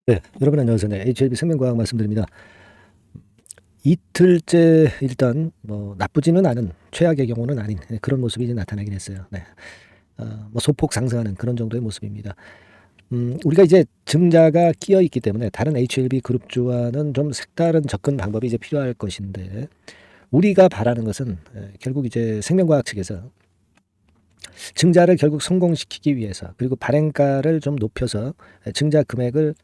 네, 여러분 안녕하세요. 네, HLB 생명과학 말씀드립니다. 이틀째 일단 뭐 나쁘지는 않은 최악의 경우는 아닌 그런 모습이 이제 나타나긴 했어요. 네, 뭐 소폭 상승하는 그런 정도의 모습입니다. 우리가 이제 증자가 끼어 있기 때문에 다른 HLB 그룹주와는 좀 색다른 접근 방법이 이제 필요할 것인데 우리가 바라는 것은 결국 이제 생명과학 측에서 증자를 결국 성공시키기 위해서 그리고 발행가를 좀 높여서 증자 금액을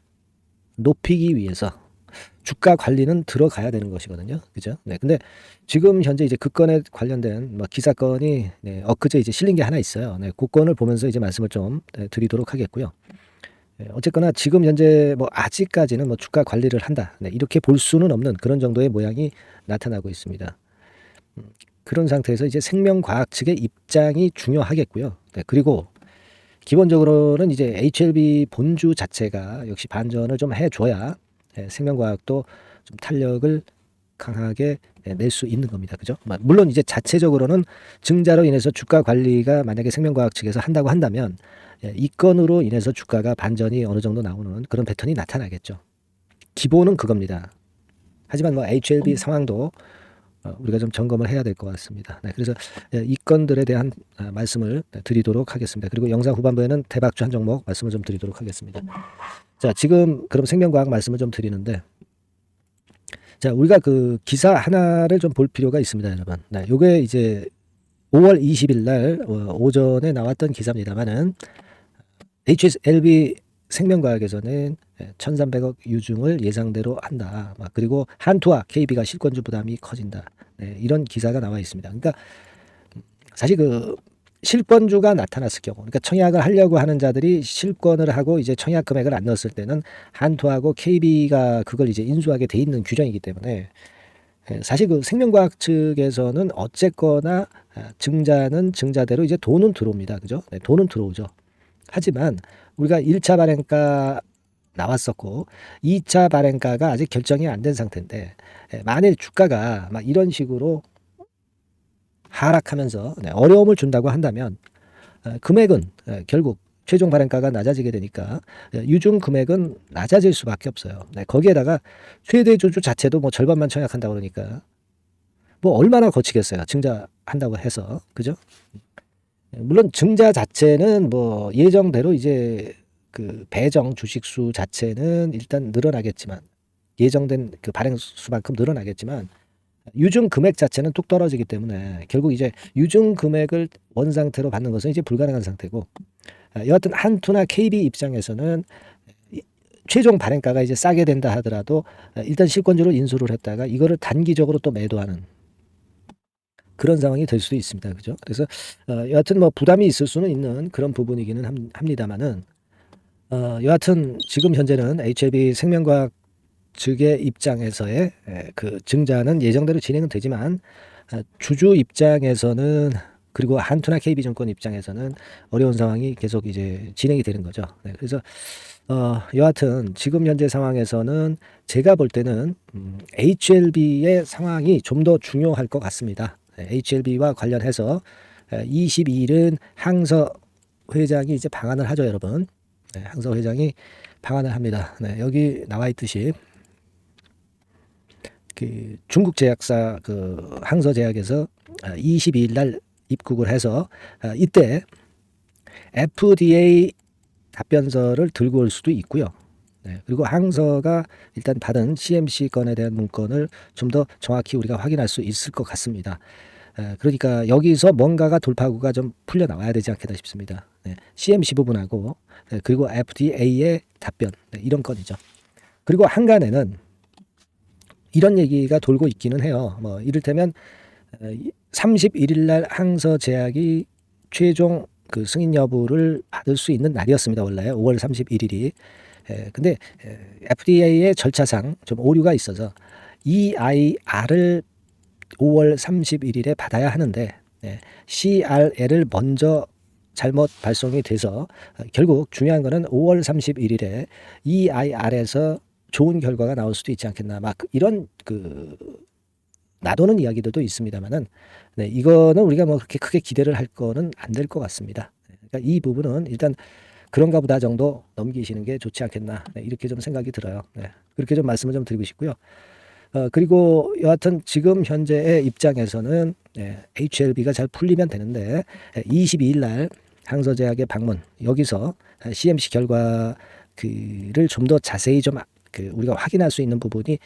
높이기 위해서 주가 관리는 들어가야 되는 것이거든요. 그죠? 네. 근데 지금 현재 이제 그 건에 관련된 뭐 기사건이 엊그제 이제 실린 게 하나 있어요. 네. 그 건을 보면서 이제 말씀을 좀 드리도록 하겠고요. 어쨌거나 지금 현재 뭐 아직까지는 뭐 주가 관리를 한다. 네. 이렇게 볼 수는 없는 그런 정도의 모양이 나타나고 있습니다. 그런 상태에서 이제 생명과학 측의 입장이 중요하겠고요. 네. 그리고 기본적으로는 이제 HLB 본주 자체가 역시 반전을 좀 해줘야 생명과학도 좀 탄력을 강하게 낼 수 있는 겁니다. 그죠? 물론 이제 자체적으로는 증자로 인해서 주가 관리가 만약에 생명과학 측에서 한다고 한다면 이 건으로 인해서 주가가 반전이 어느 정도 나오는 그런 패턴이 나타나겠죠. 기본은 그겁니다. 하지만 뭐 HLB 상황도 우리가 좀 점검을 해야 될 것 같습니다. 네, 그래서 이 건들에 대한 말씀을 드리도록 하겠습니다. 그리고 영상 후반부에는 대박주 한 종목 말씀을 좀 드리도록 하겠습니다. 자, 지금 그럼 생명과학 말씀을 좀 드리는데, 자, 우리가 그 기사 하나를 좀 볼 필요가 있습니다, 여러분. 네, 요게 이제 5월 20일 날 오전에 나왔던 기사입니다만은 HSLB 생명과학에서는 1,300억 유증을 예상대로 한다. 그리고 한투와 KB가 실권주 부담이 커진다. 네, 이런 기사가 나와 있습니다. 그러니까 사실 그 실권주가 나타났을 경우, 그러니까 청약을 하려고 하는 자들이 실권을 하고 이제 청약 금액을 안 넣었을 때는 한투하고 KB가 그걸 이제 인수하게 돼 있는 규정이기 때문에 사실 그 생명과학 측에서는 어쨌거나 증자는 증자대로 이제 돈은 들어옵니다. 그죠? 네, 돈은 들어오죠. 하지만 우리가 1차 발행가 나왔었고 2차 발행가가 아직 결정이 안 된 상태인데 만일 주가가 막 이런 식으로 하락하면서 어려움을 준다고 한다면 금액은 결국 최종 발행가가 낮아지게 되니까 유증 금액은 낮아질 수밖에 없어요. 거기에다가 최대 주주 자체도 뭐 절반만 청약한다고 그러니까 뭐 얼마나 거치겠어요. 증자한다고 해서. 그죠? 물론 증자 자체는 뭐 예정대로 이제 그 배정 주식수 자체는 일단 늘어나겠지만 예정된 그 발행 수만큼 늘어나겠지만 유증 금액 자체는 뚝 떨어지기 때문에 결국 이제 유증 금액을 원 상태로 받는 것은 이제 불가능한 상태고 여하튼 한투나 KB 입장에서는 최종 발행가가 이제 싸게 된다 하더라도 일단 실권주로 인수를 했다가 이거를 단기적으로 또 매도하는 그런 상황이 될 수도 있습니다. 그죠? 그래서 여하튼 뭐 부담이 있을 수는 있는 그런 부분이기는 합니다만은 여하튼 지금 현재는 HLB 생명과학 측의 입장에서의 그 증자는 예정대로 진행은 되지만 주주 입장에서는 그리고 한투나 KB증권 입장에서는 어려운 상황이 계속 이제 진행이 되는 거죠. 네, 그래서 여하튼 지금 현재 상황에서는 제가 볼 때는 HLB의 상황이 좀 더 중요할 것 같습니다. HLB와 관련해서 22일은 항서 회장이 이제 방한을 하죠, 여러분. 네, 항서 회장이 방한을 합니다. 네, 여기 나와 있듯이 그 중국 제약사 그 항서 제약에서 22일 날 입국을 해서 이때 FDA 답변서를 들고 올 수도 있고요. 네, 그리고 항서가 일단 받은 CMC 건에 대한 문건을 좀 더 정확히 우리가 확인할 수 있을 것 같습니다. 그러니까 여기서 뭔가가 돌파구가 좀 풀려 나와야 되지 않겠나 싶습니다. 네, CMC 부분하고 그리고 FDA의 답변 이런 건이죠. 그리고 한간에는 이런 얘기가 돌고 있기는 해요. 뭐 이를테면 31일 날 항서 제약이 최종 그 승인 여부를 받을 수 있는 날이었습니다. 원래 5월 31일이. 근데 FDA의 절차상 좀 오류가 있어서 EIR을 5월 31일에 받아야 하는데 CRL을 먼저 잘못 발송이 돼서 결국 중요한 거는 5월 31일에 EIR에서 좋은 결과가 나올 수도 있지 않겠나 막 이런 그 놔두는 이야기들도 있습니다만은 이거는 우리가 뭐 그렇게 크게 기대를 할 거는 안 될 것 같습니다. 그러니까 이 부분은 일단 그런가 보다 정도 넘기시는 게 좋지 않겠나, 네, 이렇게 좀 생각이 들어요. 네, 그렇게 좀 말씀을 좀 드리고 싶고요. 그리고 여하튼 지금 현재의 입장에서는 HLB가 잘 풀리면 되는데 22일 날 항서제약의 방문, 여기서 CMC 결과를 좀 더 자세히 좀 우리가 확인할 수 있는 부분이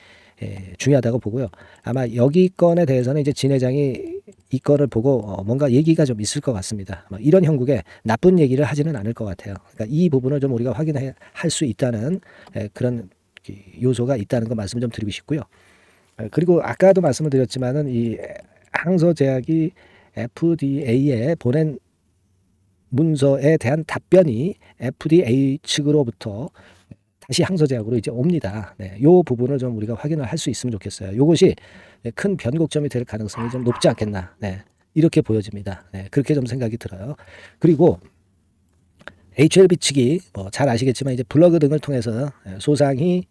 중요하다고 보고요. 아마 여기 건에 대해서는 이제 진 회장이 이 건을 보고 뭔가 얘기가 좀 있을 것 같습니다. 이런 형국에 나쁜 얘기를 하지는 않을 것 같아요. 그러니까 이 부분을 좀 우리가 확인할 수 있다는 그런 요소가 있다는 거 말씀 좀 드리고 싶고요. 그리고 아까도 말씀을 드렸지만은 이 항서제약이 FDA에 보낸 문서에 대한 답변이 FDA 측으로부터 다시 항서제약으로 이제 옵니다. 네, 요 부분을 좀 우리가 확인을 할 수 있으면 좋겠어요. 요것이 큰 변곡점이 될 가능성이 좀 높지 않겠나. 네, 이렇게 보여집니다. 네, 그렇게 좀 생각이 들어요. 그리고 HLB 측이 잘 아시겠지만 이제 블로그 등을 통해서 소상히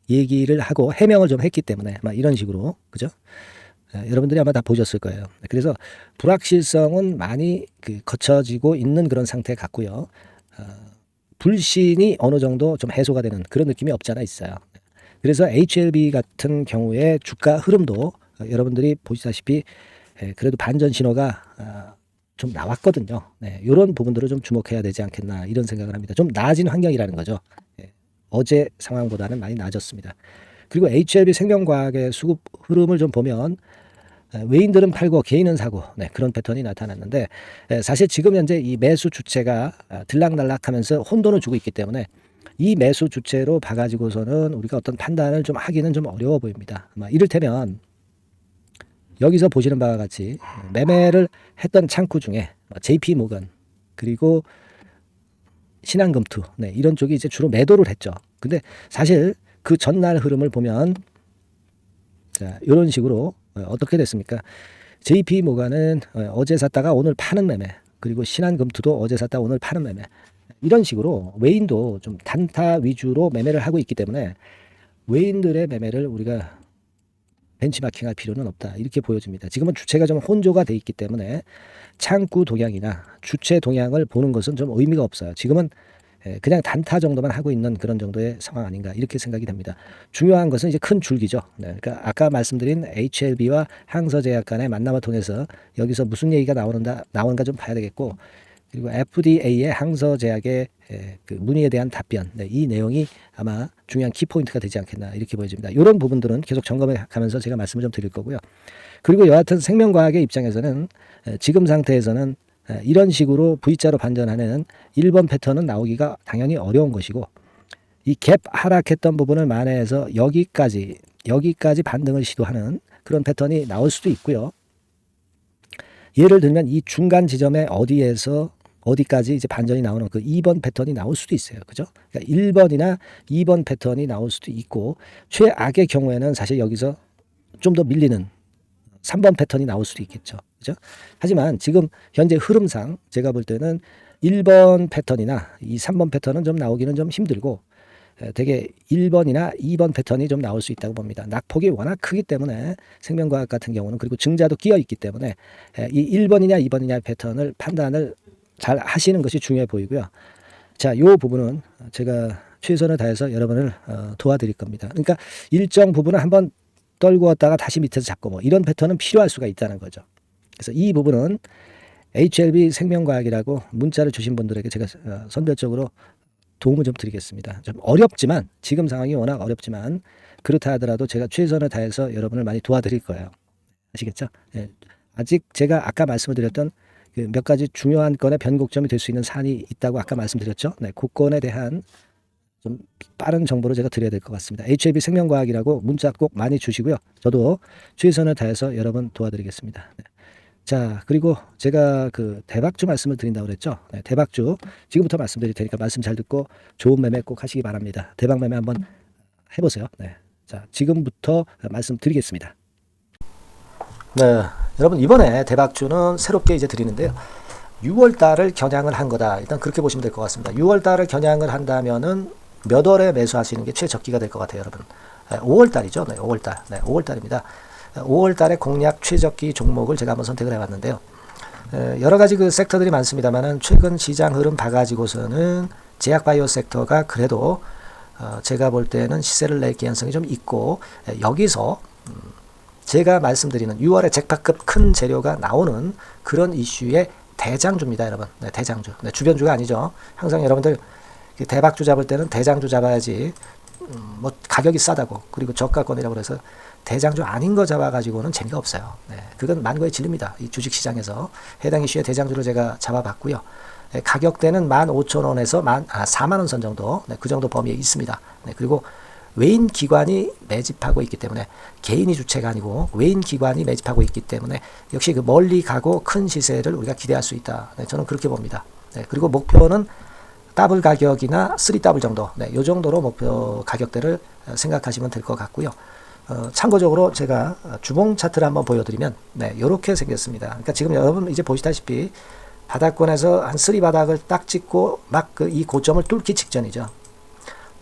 얘기를 하고 해명을 좀 했기 때문에 막 이런 식으로, 그죠? 여러분들이 아마 다 보셨을 거예요. 그래서 불확실성은 많이 거쳐지고 있는 그런 상태 같고요. 불신이 어느 정도 좀 해소가 되는 그런 느낌이 없지 않아 있어요. 그래서 HLB 같은 경우에 주가 흐름도 여러분들이 보시다시피 그래도 반전 신호가 좀 나왔거든요. 네, 이런 부분들을 좀 주목해야 되지 않겠나 이런 생각을 합니다. 좀 나아진 환경이라는 거죠. 어제 상황보다는 많이 나아졌습니다. 그리고 HLB 생명과학의 수급 흐름을 좀 보면 외인들은 팔고 개인은 사고, 네, 그런 패턴이 나타났는데 사실 지금 현재 이 매수 주체가 들락날락하면서 혼돈을 주고 있기 때문에 이 매수 주체로 봐가지고서는 우리가 어떤 판단을 좀 하기는 좀 어려워 보입니다. 이를테면 여기서 보시는 바와 같이 매매를 했던 창구 중에 JP 모건 그리고 신한금투, 네, 이런 쪽이 이제 주로 매도를 했죠. 근데 사실 그 전날 흐름을 보면 자, 이런 식으로 어떻게 됐습니까? JP 모건은 어제 샀다가 오늘 파는 매매, 그리고 신한금투도 어제 샀다가 오늘 파는 매매, 이런 식으로 외인도 좀 단타 위주로 매매를 하고 있기 때문에 외인들의 매매를 우리가 벤치마킹할 필요는 없다, 이렇게 보여집니다. 지금은 주체가 좀 혼조가 돼 있기 때문에 창구 동향이나 주체 동향을 보는 것은 좀 의미가 없어요. 지금은 그냥 단타 정도만 하고 있는 그런 정도의 상황 아닌가 이렇게 생각이 됩니다. 중요한 것은 이제 큰 줄기죠. 네, 그러니까 아까 말씀드린 HLB와 항서제약 간의 만남을 통해서 여기서 무슨 얘기가 나오는가 좀 봐야 되겠고, 그리고 FDA의 항서제약의 그 문의에 대한 답변, 네, 이 내용이 아마 중요한 키포인트가 되지 않겠나 이렇게 보여집니다. 이런 부분들은 계속 점검해 가면서 제가 말씀을 좀 드릴 거고요. 그리고 여하튼 생명과학의 입장에서는 지금 상태에서는 이런 식으로 V자로 반전하는 1번 패턴은 나오기가 당연히 어려운 것이고, 이 갭 하락했던 부분을 만회해서 여기까지 반등을 시도하는 그런 패턴이 나올 수도 있고요. 예를 들면 이 중간 지점에 어디까지 이제 반전이 나오는 그 2번 패턴이 나올 수도 있어요. 그죠? 그러니까 1번이나 2번 패턴이 나올 수도 있고, 최악의 경우에는 사실 여기서 좀 더 밀리는 3번 패턴이 나올 수도 있겠죠. 그죠? 하지만 지금 현재 흐름상 제가 볼 때는 1번 패턴이나 이 3번 패턴은 좀 나오기는 좀 힘들고, 되게 1번이나 2번 패턴이 좀 나올 수 있다고 봅니다. 낙폭이 워낙 크기 때문에 생명과학 같은 경우는, 그리고 증자도 끼어 있기 때문에 이 1번이냐 2번이냐 패턴을 판단을 잘 하시는 것이 중요해 보이고요. 자, 이 부분은 제가 최선을 다해서 여러분을 도와드릴 겁니다. 그러니까 일정 부분을 한번 떨구었다가 다시 밑에서 잡고 이런 패턴은 필요할 수가 있다는 거죠. 그래서 이 부분은 HLB 생명과학이라고 문자를 주신 분들에게 제가 선별적으로 도움을 좀 드리겠습니다. 좀 어렵지만, 지금 상황이 워낙 어렵지만 그렇다 하더라도 제가 최선을 다해서 여러분을 많이 도와드릴 거예요. 아시겠죠? 예. 아직 제가 아까 말씀을 드렸던 그 몇 가지 중요한 건의 변곡점이 될 수 있는 사안이 있다고 아까 말씀드렸죠. 네, 그 건에 대한 좀 빠른 정보를 제가 드려야 될 것 같습니다. HLB 생명과학이라고 문자 꼭 많이 주시고요. 저도 최선을 다해서 여러분 도와드리겠습니다. 네. 자, 그리고 제가 그 대박주 말씀을 드린다고 그랬죠. 네, 대박주 지금부터 말씀드릴 테니까 말씀 잘 듣고 좋은 매매 꼭 하시기 바랍니다. 대박 매매 한번 해보세요. 네, 자, 지금부터 말씀드리겠습니다. 네, 여러분 이번에 대박주는 새롭게 이제 드리는데요. 6월 달을 겨냥을 한 거다. 일단 그렇게 보시면 될 것 같습니다. 6월 달을 겨냥을 한다면은 몇 월에 매수하시는 게 최적기가 될 것 같아요, 여러분. 5월 달이죠. 네, 5월 달. 네, 5월 달입니다. 5월 달에 공략 최적기 종목을 제가 한번 선택을 해봤는데요. 여러 가지 그 섹터들이 많습니다만은 최근 시장 흐름 봐가지고서는 제약바이오 섹터가 그래도 제가 볼 때는 시세를 낼 개연성이 좀 있고, 여기서 제가 말씀드리는 6월에 잭팟급 큰 재료가 나오는 그런 이슈의 대장주입니다, 여러분. 네, 대장주. 네, 주변주가 아니죠. 항상 여러분들 대박주 잡을 때는 대장주 잡아야지. 뭐 가격이 싸다고, 그리고 저가권이라고 그래서 대장주 아닌 거 잡아가지고는 재미가 없어요. 네, 그건 만고의 진리입니다. 이 주식시장에서 해당 이슈의 대장주를 제가 잡아봤고요. 네, 가격대는 15,000원에서 4만원 선 정도, 네, 그 정도 범위에 있습니다. 네, 그리고 외인 기관이 매집하고 있기 때문에, 개인이 주체가 아니고 외인 기관이 매집하고 있기 때문에 역시 그 멀리 가고 큰 시세를 우리가 기대할 수 있다. 네, 저는 그렇게 봅니다. 네, 그리고 목표는 더블 가격이나 3더블 정도, 네, 요 정도로 목표 가격대를 생각하시면 될 것 같고요. 참고적으로 제가 주봉 차트를 한번 보여드리면, 네, 요렇게 생겼습니다. 그러니까 지금 여러분 이제 보시다시피 바닥권에서 한 3 바닥을 딱 찍고 막 이 고점을 뚫기 직전이죠.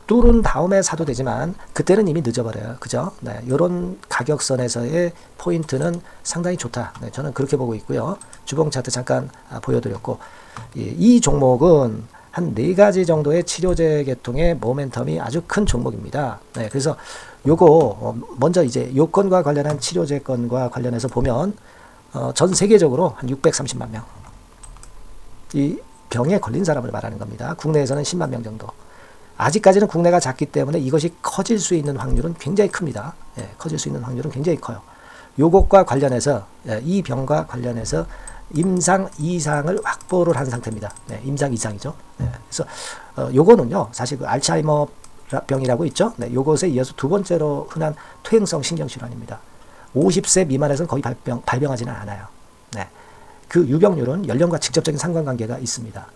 뚫은 다음에 사도 되지만 그때는 이미 늦어버려요. 그죠? 네, 요런 가격선에서의 포인트는 상당히 좋다. 네, 저는 그렇게 보고 있고요. 주봉 차트 잠깐 보여드렸고, 이 종목은 한 4가지 정도의 치료제 계통의 모멘텀이 아주 큰 종목입니다. 네, 그래서 요거 먼저 이제 요건과 관련한 치료제 건과 관련해서 보면 전 세계적으로 한 630만 명, 이 병에 걸린 사람을 말하는 겁니다. 국내에서는 10만 명 정도. 아직까지는 국내가 작기 때문에 이것이 커질 수 있는 확률은 굉장히 큽니다. 예, 커질 수 있는 확률은 굉장히 커요. 요것과 관련해서, 이 병과 관련해서 임상 이상을 확보를 한 상태입니다. 네, 임상 이상이죠. 네, 그래서 요거는요, 사실 그 알츠하이머 병이라고 있죠. 네, 요것에 이어서 두 번째로 흔한 퇴행성 신경질환입니다. 50세 미만에서는 거의 발병하지는 않아요. 네, 그 유병률은 연령과 직접적인 상관관계가 있습니다.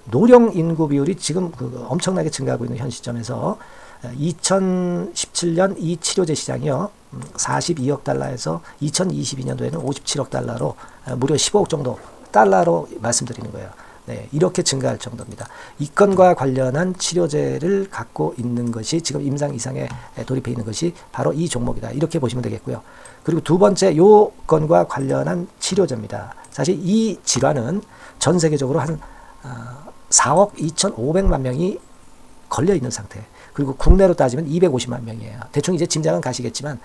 노령 인구 비율이 지금 엄청나게 증가하고 있는 현 시점에서 2017년 이 치료제 시장이요, 42억 달러에서 2022년도에는 57억 달러로 무려 15억 정도 달러로 말씀드리는 거예요. 네, 이렇게 증가할 정도입니다. 이 건과 관련한 치료제를 갖고 있는 것이 지금 임상 이상에 돌입해 있는 것이 바로 이 종목이다. 이렇게 보시면 되겠고요. 그리고 두 번째 요 건과 관련한 치료제입니다. 사실 이 질환은 전 세계적으로 한 4억 2,500만 명이 걸려 있는 상태. 그리고 국내로 따지면 250만 명이에요. 대충 이제 짐작은 가시겠지만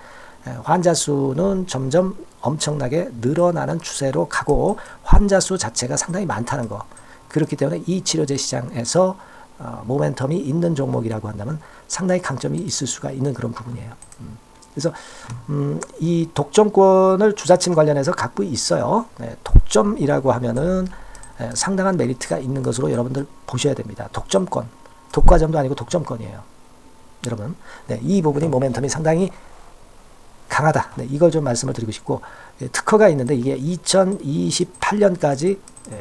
환자 수는 점점 엄청나게 늘어나는 추세로 가고 환자 수 자체가 상당히 많다는 거. 그렇기 때문에 이 치료제 시장에서 모멘텀이 있는 종목이라고 한다면 상당히 강점이 있을 수가 있는 그런 부분이에요. 그래서 이 독점권을 주사침 관련해서 갖고 있어요. 네, 독점이라고 하면은 상당한 메리트가 있는 것으로 여러분들 보셔야 됩니다. 독점권, 독과점도 아니고 독점권이에요. 여러분, 네, 이 부분이 모멘텀이 상당히 강하다. 네, 이걸 좀 말씀을 드리고 싶고, 특허가 있는데 이게 2028년까지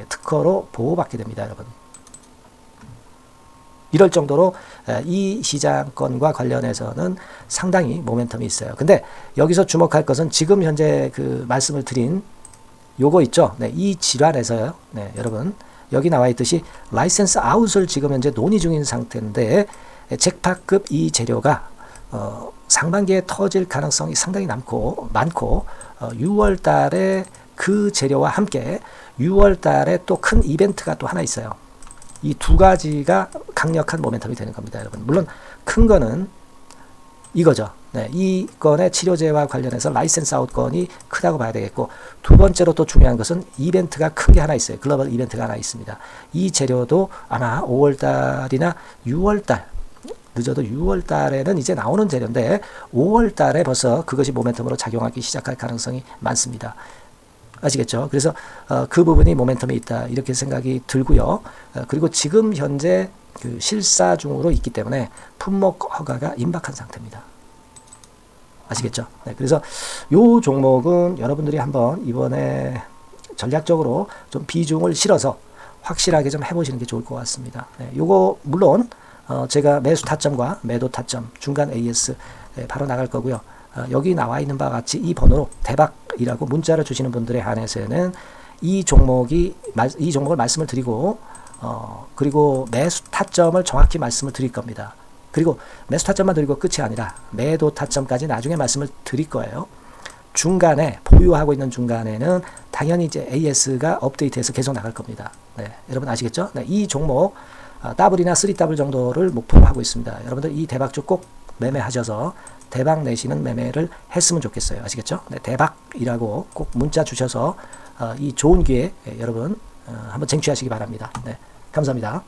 특허로 보호받게 됩니다, 여러분. 이럴 정도로 이 시장권과 관련해서는 상당히 모멘텀이 있어요. 근데 여기서 주목할 것은 지금 현재 그 말씀을 드린 요거 있죠. 네, 이 질환에서요. 네, 여러분 여기 나와 있듯이 라이센스 아웃을 지금 현재 논의 중인 상태인데 잭팟급 이 재료가 상반기에 터질 가능성이 상당히 많고 6월 달에 그 재료와 함께 6월 달에 또 큰 이벤트가 또 하나 있어요. 이 두 가지가 강력한 모멘텀이 되는 겁니다, 여러분. 물론 큰 거는 이거죠. 네, 이 건의 치료제와 관련해서 라이센스 아웃 건이 크다고 봐야 되겠고, 두 번째로 또 중요한 것은 이벤트가 큰 게 하나 있어요. 글로벌 이벤트가 하나 있습니다. 이 재료도 아마 5월달이나 6월달, 늦어도 6월달에는 이제 나오는 재료인데 5월달에 벌써 그것이 모멘텀으로 작용하기 시작할 가능성이 많습니다. 아시겠죠? 그래서 그 부분이 모멘텀이 있다 이렇게 생각이 들고요. 그리고 지금 현재 그 실사 중으로 있기 때문에 품목 허가가 임박한 상태입니다. 아시겠죠? 네, 그래서 요 종목은 여러분들이 한번 이번에 전략적으로 좀 비중을 실어서 확실하게 좀 해보시는 게 좋을 것 같습니다. 네, 요거 물론 제가 매수 타점과 매도 타점 중간 AS 바로 나갈 거고요. 여기 나와 있는 바와 같이 이 번호로 대박이라고 문자를 주시는 분들에 한해서는 이 종목을 말씀을 드리고 그리고 매수 타점을 정확히 말씀을 드릴 겁니다. 그리고 매수 타점만 드리고 끝이 아니라 매도 타점까지 나중에 말씀을 드릴 거예요. 중간에 보유하고 있는 중간에는 당연히 이제 AS가 업데이트해서 계속 나갈 겁니다. 네, 여러분 아시겠죠? 네, 이 종목 더블이나 3더블 정도를 목표로 하고 있습니다. 여러분들 이 대박주 꼭 매매하셔서 대박 내시는 매매를 했으면 좋겠어요. 아시겠죠? 네, 대박이라고 꼭 문자 주셔서 이 좋은 기회 여러분 한번 쟁취하시기 바랍니다. 네, 감사합니다.